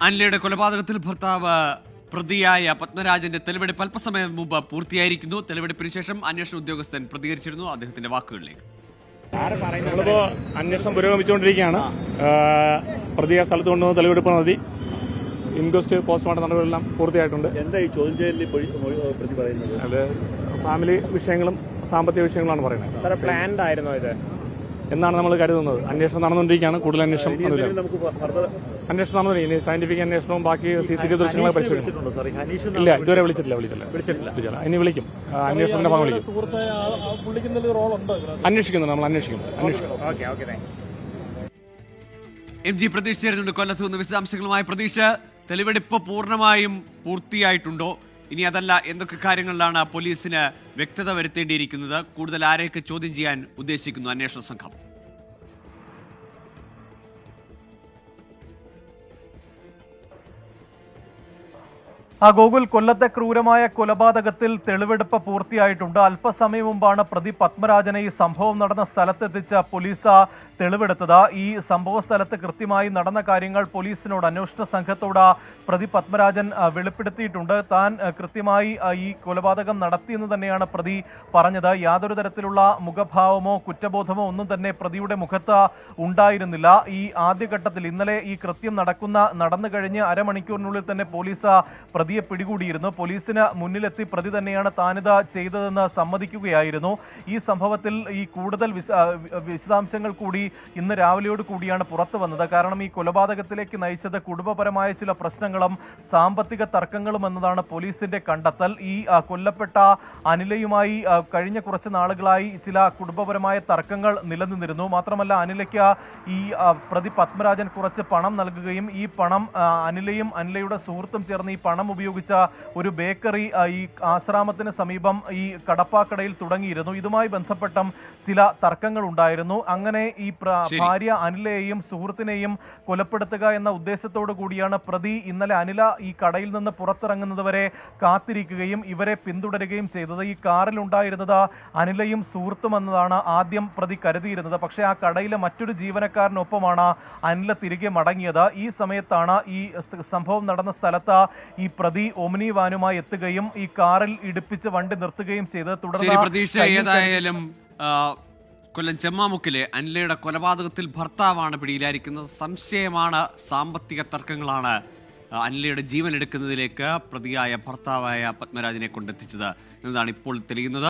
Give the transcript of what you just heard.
അനിലയുടെ കൊലപാതകത്തിൽ ഭർത്താവ് പ്രതിയായ പത്മരാജന്റെ തെളിവെടുപ്പ് അല്പസമയം മുമ്പ് പൂർത്തിയായിരിക്കുന്നു. തെളിവെടുപ്പിന് ശേഷം അന്വേഷണ ഉദ്യോഗസ്ഥൻ പ്രതികരിച്ചിരുന്നു. അദ്ദേഹത്തിന്റെ വാക്കുകളിലേക്ക്. നമ്മളിപ്പോ അന്വേഷണം പുരോഗമിച്ചുകൊണ്ടിരിക്കുകയാണ്. പ്രതിയെ സ്ഥലത്ത് കൊണ്ടുവന്ന് തെളിവെടുപ്പ് നടത്തി ഇൻക്വസ്റ്റ് പോസ്റ്റ്മോർട്ടം നടപടികളെല്ലാം പൂർത്തിയായിട്ടുണ്ട്. എന്താ ഈ ചോദ്യം ചെയ്യലിൽ പ്രതി പറയുന്നത്? അത് ഫാമിലി വിഷയങ്ങളും സാമ്പത്തിക വിഷയങ്ങളാണ് പറയുന്നത്. സാറേ, പ്ലാൻഡ് ആയിരുന്നോ ഇത് എന്നാണ് നമ്മൾ കരുതുന്നത്. അന്വേഷണം നടന്നുകൊണ്ടിരിക്കുകയാണ്. കൂടുതൽ അന്വേഷണം നമുക്ക് ഫർദർ അന്വേഷണം നടന്നുകൊണ്ടിരിക്കും. ഇനി സയന്റിഫിക് അന്വേഷണവും ബാക്കി CCTV ദൃശ്യങ്ങളെ പരിശോധിച്ചിട്ടുണ്ട്. ഇല്ല, ഇതുവരെ വിളിച്ചിട്ടില്ല. ഇനി വിളിക്കും. അന്വേഷണത്തിന്റെ ഭാഗം വിളിക്കും. അന്വേഷിക്കുന്നുണ്ട്. നമ്മൾ അന്വേഷിക്കും. MG പ്രതീക്ഷ ചേരുന്നുണ്ട് കൊല്ലത്ത് നിന്ന്. വിശദാംശങ്ങളുമായി പ്രതീക്ഷ, തെളിവെടുപ്പ് പൂർണ്ണമായും പൂർത്തിയായിട്ടുണ്ടോ? ഇനി അതല്ല, എന്തൊക്കെ കാര്യങ്ങളിലാണ് പോലീസിന് വ്യക്തത വരുത്തേണ്ടിയിരിക്കുന്നത്? കൂടുതൽ ആരെയൊക്കെ ചോദ്യം ചെയ്യാൻ ഉദ്ദേശിക്കുന്നു അന്വേഷണ സംഘം? ഗോകുൽ, കൊല്ലത്തെ ക്രൂരമായ കൊലപാതകത്തിൽ തെളിവെടുപ്പ് പൂർത്തിയായിട്ടുണ്ട്. അല്പസമയം മുമ്പാണ് പ്രതി പത്മരാജനെ ഈ സംഭവം നടന്ന സ്ഥലത്തെത്തിച്ച പോലീസ് തെളിവെടുത്തത്. ഈ സംഭവ സ്ഥലത്ത് കൃത്യമായി നടന്ന കാര്യങ്ങൾ പോലീസിനോട്, അന്വേഷണ സംഘത്തോട് പ്രതി പത്മരാജൻ വെളിപ്പെടുത്തിയിട്ടുണ്ട്. താൻ കൃത്യമായി ഈ കൊലപാതകം നടത്തിയെന്ന് തന്നെയാണ് പ്രതി പറഞ്ഞത്. യാതൊരു തരത്തിലുള്ള മുഖഭാവമോ കുറ്റബോധമോ ഒന്നും തന്നെ പ്രതിയുടെ മുഖത്ത് ഉണ്ടായിരുന്നില്ല. ഈ ആദ്യഘട്ടത്തിൽ ഇന്നലെ ഈ കൃത്യം നടന്നു കഴിഞ്ഞ് അരമണിക്കൂറിനുള്ളിൽ തന്നെ പോലീസ് പ്രതിയെ പിടികൂടിയിരുന്നു. പോലീസിന് മുന്നിലെത്തി പ്രതി തന്നെയാണ് താനിത് ചെയ്തതെന്ന് സമ്മതിക്കുകയായിരുന്നു. ഈ സംഭവത്തിൽ ഈ കൂടുതൽ വിശദാംശങ്ങൾ കൂടി ഇന്ന് രാവിലെയോട് കൂടിയാണ് പുറത്തു വന്നത്. കാരണം ഈ കൊലപാതകത്തിലേക്ക് നയിച്ചത് കുടുംബപരമായ ചില പ്രശ്നങ്ങളും സാമ്പത്തിക തർക്കങ്ങളും എന്നതാണ് പോലീസിന്റെ കണ്ടെത്തൽ. ഈ കൊല്ലപ്പെട്ട അനിലയുമായി കഴിഞ്ഞ കുറച്ച് നാളുകളായി ചില കുടുംബപരമായ തർക്കങ്ങൾ നിലനിന്നിരുന്നു. മാത്രമല്ല, അനിലയ്ക്ക് ഈ പ്രതി പത്മരാജൻ കുറച്ച് പണം നൽകുകയും ഈ പണം അനിലയുടെ സുഹൃത്തും ചേർന്ന് ഈ പണം ഉപയോഗിച്ച ഒരു ബേക്കറി ഈ ആശ്രാമത്തിന് സമീപം ഈ കടപ്പാക്കടയിൽ തുടങ്ങിയിരുന്നു. ഇതുമായി ബന്ധപ്പെട്ടും ചില തർക്കങ്ങൾ ഉണ്ടായിരുന്നു. അങ്ങനെ ഈ ഭാര്യ അനിലയെയും സുഹൃത്തിനെയും കൊലപ്പെടുത്തുക എന്ന ഉദ്ദേശത്തോടു കൂടിയാണ് പ്രതി ഇന്നലെ അനില ഈ കടയിൽ നിന്ന് പുറത്തിറങ്ങുന്നതുവരെ കാത്തിരിക്കുകയും ഇവരെ പിന്തുടരുകയും ചെയ്തത്. ഈ കാറിൽ ഉണ്ടായിരുന്നത് അനിലയും സുഹൃത്തും എന്നതാണ് ആദ്യം പ്രതി കരുതിയിരുന്നത്. പക്ഷേ ആ കടയിലെ മറ്റൊരു ജീവനക്കാരനൊപ്പമാണ് അനില തിരികെ മടങ്ങിയത്. ഈ സമയത്താണ് ഈ സംഭവം നടന്ന സ്ഥലത്ത് ഈ പ്രതി ഒമിനി വാനുമായി എത്തുകയും ഈ കാറിൽ ഇടിപ്പിച്ച് വണ്ടി നിർത്തുകയും ചെയ്ത് ഏതായാലും കൊല്ലം ചെമ്മാമുക്കിലെ അനിലയുടെ കൊലപാതകത്തിൽ ഭർത്താവാണ് പിടിയിലായിരിക്കുന്നത്. സംശയമാണ്, സാമ്പത്തിക തർക്കങ്ങളാണ് അനിലയുടെ ജീവൻ എടുക്കുന്നതിലേക്ക് പ്രതിയായ ഭർത്താവായ പത്മരാജനെ കൊണ്ടെത്തിച്ചത് എന്നതാണ് ഇപ്പോൾ തെളിയുന്നത്.